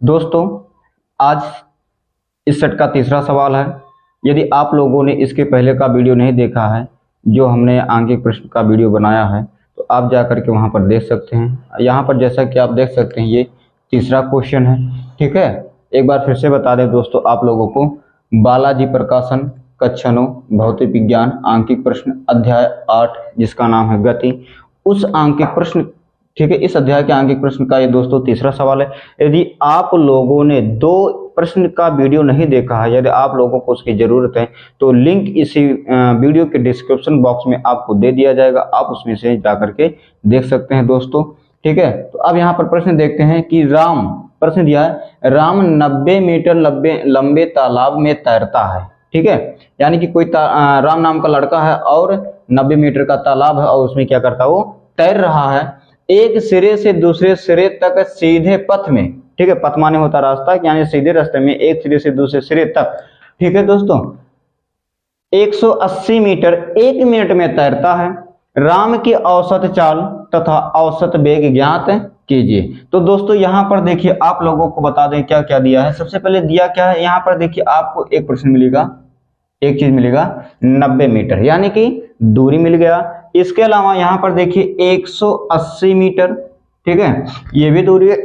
दोस्तों, आज इस सेट का तीसरा सवाल है। यदि आप लोगों ने इसके पहले का वीडियो नहीं देखा है, जो हमने आंकिक प्रश्न का वीडियो बनाया है, तो आप जा करके वहां पर देख सकते हैं। यहाँ पर जैसा कि आप देख सकते हैं, ये तीसरा क्वेश्चन है। ठीक है, एक बार फिर से बता दें दोस्तों आप लोगों को, बालाजी प्रकाशन कक्षा 9 भौतिक विज्ञान आंकिक प्रश्न अध्याय 8 जिसका नाम है गति, उस आंकिक प्रश्न, ठीक है, इस अध्याय के आंकिक प्रश्न का ये दोस्तों तीसरा सवाल है। यदि आप लोगों ने 2 प्रश्न का वीडियो नहीं देखा है, यदि आप लोगों को उसकी जरूरत है, तो लिंक इसी वीडियो के डिस्क्रिप्शन बॉक्स में आपको दे दिया जाएगा, आप उसमें से जा करके देख सकते हैं दोस्तों। ठीक है, तो अब यहाँ पर प्रश्न देखते हैं कि प्रश्न दिया है, राम 90 मीटर लंबे तालाब में तैरता है। ठीक है, यानी कि कोई राम नाम का लड़का है और 90 मीटर का तालाब है और उसमें क्या करता है, वो तैर रहा है एक सिरे से दूसरे सिरे तक सीधे पथ में। ठीक है, पथ माने होता रास्ता, यानी सीधे रास्ते में एक सिरे से दूसरे सिरे तक। ठीक है दोस्तों, 180 मीटर 1 मिनट में तैरता है। राम की औसत चाल तथा औसत वेग ज्ञात कीजिए। तो दोस्तों यहाँ पर देखिए, आप लोगों को बता दें क्या क्या दिया है। सबसे पहले दिया क्या है, यहाँ पर देखिए आपको एक प्रश्न मिलेगा, एक चीज मिलेगा 90 मीटर, यानी कि दूरी मिल गया। इसके अलावा यहाँ पर देखिए 180 मीटर, ठीक है, ये भी दूरी है।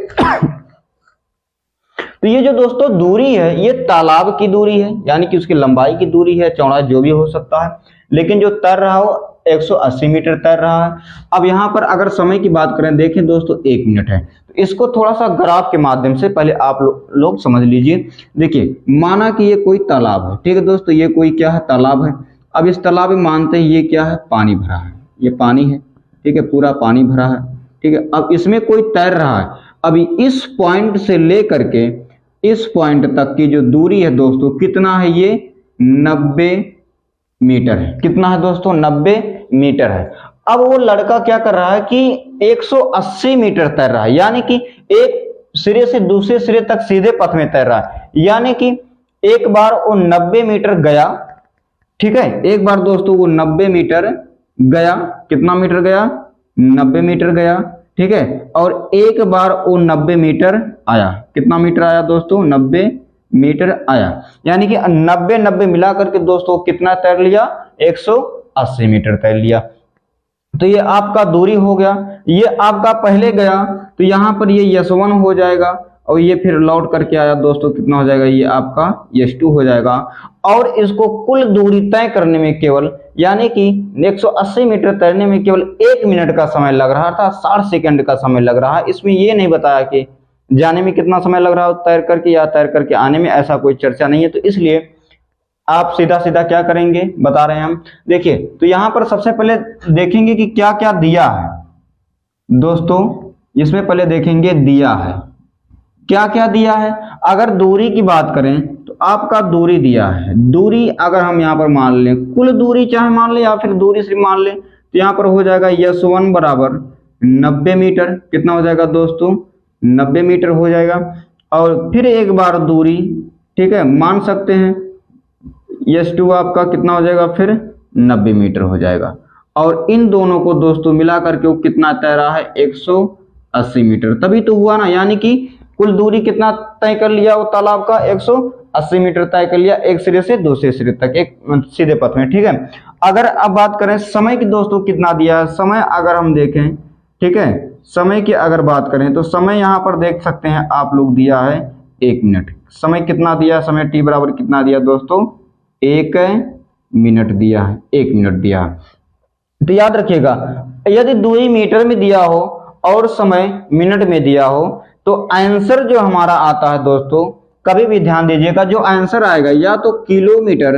तो ये जो दोस्तों दूरी है, ये तालाब की दूरी है, यानी कि उसकी लंबाई की दूरी है, चौड़ाई जो भी हो सकता है, लेकिन जो तैर रहा हो 180 मीटर तैर रहा है। अब यहाँ पर अगर समय की बात करें, देखें दोस्तों 1 मिनट है, तो इसको थोड़ा सा ग्राफ के माध्यम से पहले आप लोग समझ लीजिए। देखिए, माना कि ये कोई तालाब है, ठीक है दोस्तों, ये कोई क्या है, तालाब है। अब इस तालाब में मानते हैं ये क्या है, पानी भरा है, ये पानी है, ठीक है, पूरा पानी भरा है। ठीक है, अब इसमें कोई तैर रहा है। अभी इस पॉइंट से लेकर के इस पॉइंट तक की जो दूरी है दोस्तों, कितना है, ये 90 मीटर है। कितना है दोस्तों, 90 मीटर है। अब वो लड़का क्या कर रहा है कि 180 मीटर तैर रहा है, यानी कि एक सिरे से दूसरे सिरे तक सीधे पथ में तैर रहा है, यानी कि एक बार वो 90 मीटर गया। ठीक है, एक बार दोस्तों वो 90 मीटर गया, कितना मीटर गया, 90 मीटर गया। ठीक है, और एक बार वो 90 मीटर आया, कितना मीटर आया दोस्तों, 90 मीटर आया, यानी कि 90 मिला करके दोस्तों कितना तैर लिया, 180 मीटर तैर लिया। तो ये आपका दूरी हो गया। ये आपका पहले गया तो यहाँ पर ये S1 हो जाएगा, और ये फिर लौट करके आया दोस्तों, कितना हो जाएगा, ये आपका S2 हो जाएगा। और इसको कुल दूरी तय करने में केवल, यानी कि 180 मीटर तैरने में केवल 1 मिनट का समय लग रहा था, 60 सेकंड का समय लग रहा है। इसमें ये नहीं बताया कि जाने में कितना समय लग रहा हो तैर करके या तैर करके आने में, ऐसा कोई चर्चा नहीं है। तो इसलिए आप सीधा सीधा क्या करेंगे, बता रहे हैं हम। देखिए, तो यहां पर सबसे पहले देखेंगे कि क्या क्या दिया है दोस्तों। इसमें पहले देखेंगे दिया है, क्या क्या दिया है। अगर दूरी की बात करें तो आपका दूरी दिया है। दूरी अगर हम यहाँ पर मान लें, कुल दूरी चाहे मान लें या फिर दूरी सिर्फ मान लें, तो यहाँ पर हो जाएगा S1 बराबर 90 मीटर। कितना हो जाएगा दोस्तों, 90 मीटर हो जाएगा। और फिर एक बार दूरी, ठीक है, मान सकते हैं S2 आपका कितना हो जाएगा, फिर 90 मीटर हो जाएगा। और इन दोनों को दोस्तों मिला करके वो कितना तैरा है, 180 मीटर। तभी तो हुआ ना, यानी कि कुल दूरी कितना तय कर लिया वो तालाब का, 180 मीटर तय कर लिया, एक सिरे से दूसरे सिरे तक, एक सीधे पथ में। ठीक है, अगर अब बात करें समय की दोस्तों, कितना दिया है समय, अगर हम देखें, ठीक है, समय की अगर बात करें तो समय यहाँ पर देख सकते हैं आप लोग, दिया है 1 मिनट। समय कितना दिया, समय t बराबर कितना दिया दोस्तों, 1 मिनट दिया है, 1 मिनट दिया है। तो याद रखिएगा, यदि दूरी मीटर में दिया हो और समय मिनट में दिया हो, तो आंसर जो हमारा आता है दोस्तों, कभी भी ध्यान दीजिएगा, जो आंसर आएगा या तो किलोमीटर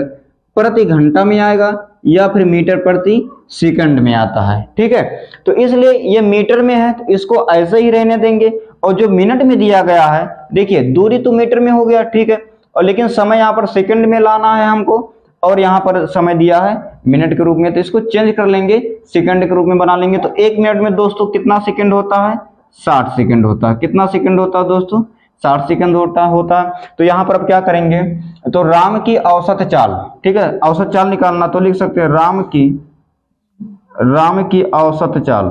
प्रति घंटा में आएगा या फिर मीटर प्रति सेकंड में आता है। ठीक है, तो इसलिए ये मीटर में है तो इसको ऐसे ही रहने देंगे। और जो मिनट में दिया गया है, देखिए दूरी तो मीटर में हो गया, ठीक है, और लेकिन समय यहाँ पर सेकंड में लाना है हमको, और यहाँ पर समय दिया है मिनट के रूप में, तो इसको चेंज कर लेंगे, सेकंड के रूप में बना लेंगे। तो 1 मिनट में दोस्तों कितना सेकंड होता है, 60 सेकंड होता है। कितना सेकंड होता है दोस्तों, 60 सेकंड होता है। तो यहाँ पर अब क्या करेंगे, तो राम की औसत चाल, ठीक है, औसत चाल निकालना, तो लिख सकते हैं राम की औसत चाल,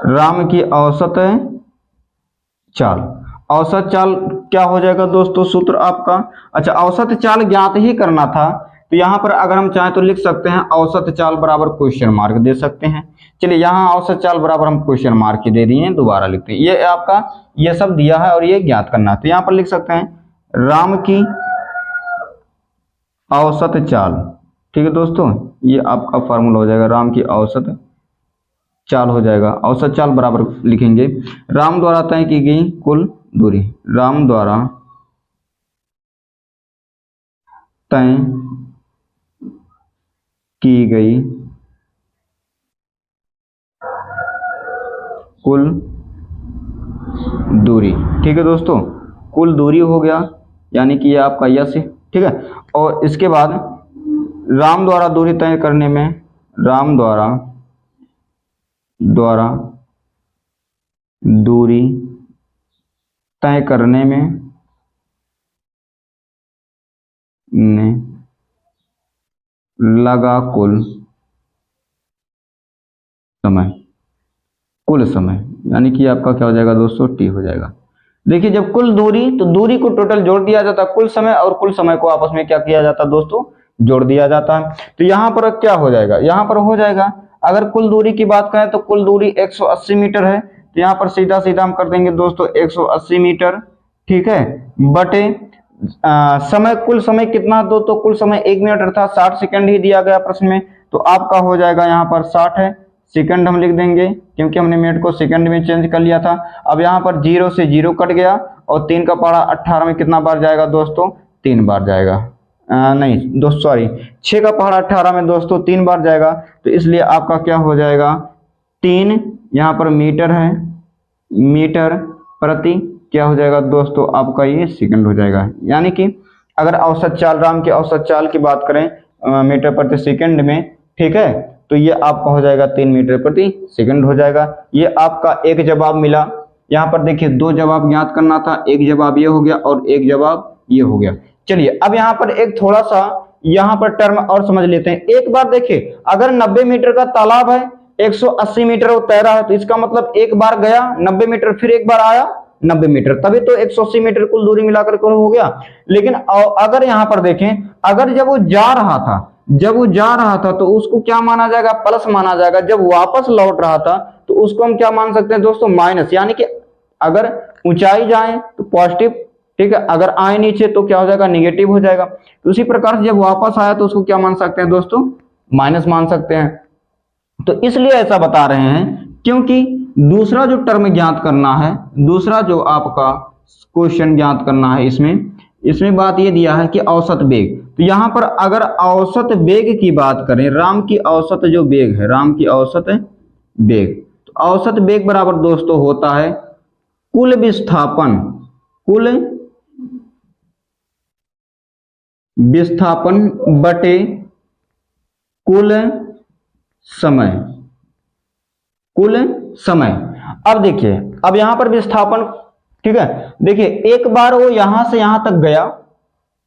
राम की औसत चाल। औसत चाल क्या हो जाएगा दोस्तों सूत्र आपका? अच्छा, औसत चाल ज्ञात ही करना था, तो यहाँ पर अगर हम चाहें तो लिख सकते हैं औसत चाल बराबर क्वेश्चन मार्क दे सकते हैं। चलिए यहाँ औसत चाल बराबर हम क्वेश्चन मार्क ही दे दिए हैं, दोबारा लिखते हैं। ये आपका ये सब दिया है और ये ज्ञात करना है, तो यहाँ पर लिख सकते हैं राम की औसत चाल। ठीक है दोस्तों, ये आपका फॉर्मूला हो जाएगा, राम की औसत चाल हो जाएगा। औसत चाल बराबर लिखेंगे राम द्वारा तय की गई कुल दूरी, राम द्वारा तय की गई कुल दूरी। ठीक है दोस्तों, कुल दूरी हो गया, यानी कि ये आपका यश है। ठीक है, और इसके बाद राम द्वारा दूरी तय करने में, राम द्वारा दूरी तय करने में लगा कुल समय, यानी कि आपका क्या हो जाएगा दोस्तों, टी हो जाएगा। देखिए जब कुल दूरी, तो दूरी को टोटल जोड़ दिया जाता है कुल समय, और कुल समय को आपस में क्या किया जाता है दोस्तों, जोड़ दिया जाता है। तो यहाँ पर क्या हो जाएगा, यहाँ पर हो जाएगा, अगर कुल दूरी की बात करें तो कुल दूरी 180 मीटर है, तो यहाँ पर सीधा सीधा हम कर देंगे दोस्तों 180 मीटर। ठीक है, बटे समय, कुल समय कितना दो, तो कुल समय 1 मिनट अर्थात 60 सेकंड ही दिया गया प्रश्न में, तो आपका हो जाएगा यहाँ पर 60 है, सेकंड हम लिख देंगे क्योंकि हमने मिनट को सेकंड में चेंज कर लिया था। अब यहाँ पर 0 से 0 कट गया, और 3 का पहाड़ा 18 में कितना बार जाएगा दोस्तों, 3 बार जाएगा। नहीं दोस्तों सॉरी, 6 का पहाड़ा 18 में दोस्तों 3 बार जाएगा, तो इसलिए आपका क्या हो जाएगा 3, यहाँ पर मीटर है, मीटर प्रति क्या हो जाएगा दोस्तों आपका ये सेकंड हो जाएगा। यानी कि अगर औसत चाल, राम की औसत चाल की बात करें मीटर प्रति सेकंड में, ठीक है, तो ये आपका हो जाएगा 3 मीटर प्रति सेकंड हो जाएगा। ये आपका एक जवाब मिला। यहाँ पर देखिए 2 जवाब ज्ञात करना था, एक जवाब ये हो गया और एक जवाब ये हो गया। चलिए अब यहाँ पर एक थोड़ा सा यहाँ पर टर्म और समझ लेते हैं। एक बार देखिए, अगर 90 मीटर का तालाब है, 180 मीटर वो तैरा है, तो इसका मतलब एक बार गया 90 मीटर, फिर एक बार आया 90 मीटर, तभी तो 180 मीटर कुल दूरी मिलाकर के हो गया। लेकिन अगर यहाँ पर देखें, अगर जब वो जा रहा था तो उसको क्या माना जाएगा, प्लस माना जाएगा। जब वापस लौट रहा था तो उसको हम क्या मान सकते हैं दोस्तों, माइनस। यानी कि अगर ऊंचाई जाए तो पॉजिटिव, ठीक है, अगर आए नीचे तो क्या हो जाएगा, निगेटिव हो जाएगा। तो उसी प्रकार से जब वापस आया तो उसको क्या मान सकते हैं दोस्तों, माइनस मान सकते हैं। तो इसलिए ऐसा बता रहे हैं क्योंकि दूसरा जो टर्म ज्ञात करना है, दूसरा जो आपका क्वेश्चन ज्ञात करना है, इसमें बात ये दिया है कि औसत वेग। तो यहाँ पर अगर औसत वेग की बात करें, राम की औसत जो वेग है, राम की औसत वेग, तो औसत वेग बराबर दोस्तों होता है कुल विस्थापन बटे कुल समय। अब देखिए, अब यहां पर विस्थापन, ठीक है, देखिए एक बार वो यहां से यहां तक गया,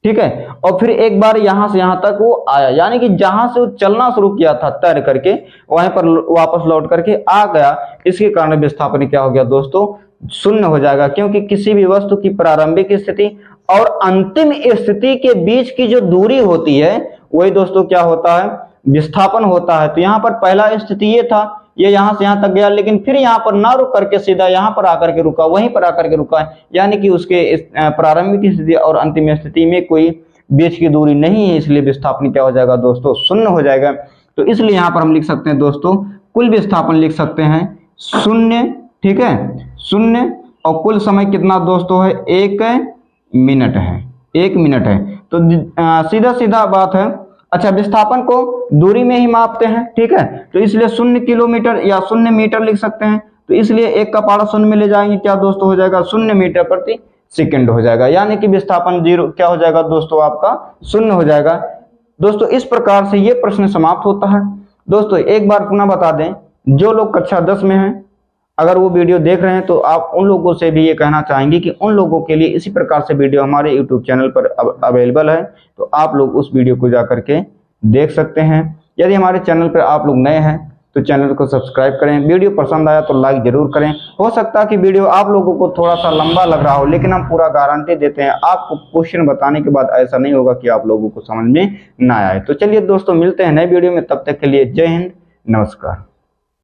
ठीक है, और फिर एक बार यहां से यहां तक वो आया, यानी कि जहां से वो चलना शुरू किया था तैर करके, वहीं पर वापस लौट करके आ गया। इसके कारण विस्थापन क्या हो गया दोस्तों, शून्य हो जाएगा। क्योंकि किसी भी वस्तु की प्रारंभिक स्थिति और अंतिम स्थिति के बीच की जो दूरी होती है, वही दोस्तों क्या होता है, विस्थापन होता है। तो यहाँ पर पहला स्थिति ये था, ये यहां से यहां तक गया, लेकिन फिर यहाँ पर ना रुक करके सीधा यहाँ पर आकर के रुका, वहीं पर आकर के रुका, यानी कि उसके प्रारंभिक स्थिति और अंतिम स्थिति में कोई बीच की दूरी नहीं है, इसलिए विस्थापन क्या हो जाएगा दोस्तों, शून्य हो जाएगा। तो इसलिए यहाँ पर हम लिख सकते हैं दोस्तों, कुल विस्थापन लिख सकते हैं शून्य, ठीक है, शून्य, और कुल समय कितना दोस्तों है, 1 मिनट है, 1 मिनट है। तो सीधा सीधा बात है। अच्छा, विस्थापन को दूरी में ही मापते हैं, ठीक है, तो इसलिए 0 किलोमीटर या 0 मीटर लिख सकते हैं। तो इसलिए 1 का पहाड़ा 0 में ले जाएंगे, क्या दोस्तों हो जाएगा, 0 मीटर प्रति सेकंड हो जाएगा। यानी कि विस्थापन 0 क्या हो जाएगा दोस्तों, आपका 0 हो जाएगा। दोस्तों इस प्रकार से ये प्रश्न समाप्त होता है। दोस्तों एक बार पुनः बता दें, जो लोग कक्षा 10 में हैं, अगर वो वीडियो देख रहे हैं तो आप उन लोगों से भी ये कहना चाहेंगे कि उन लोगों के लिए इसी प्रकार से वीडियो हमारे यूट्यूब चैनल पर अवेलेबल है, तो आप लोग उस वीडियो को जा करके देख सकते हैं। यदि हमारे चैनल पर आप लोग नए हैं तो चैनल को सब्सक्राइब करें। वीडियो पसंद आया तो लाइक जरूर करें। हो सकता है कि वीडियो आप लोगों को थोड़ा सा लंबा लग रहा हो, लेकिन हम पूरा गारंटी देते हैं आपको क्वेश्चन बताने के बाद ऐसा नहीं होगा कि आप लोगों को समझ में ना आए। तो चलिए दोस्तों, मिलते हैं नए वीडियो में, तब तक के लिए जय हिंद, नमस्कार।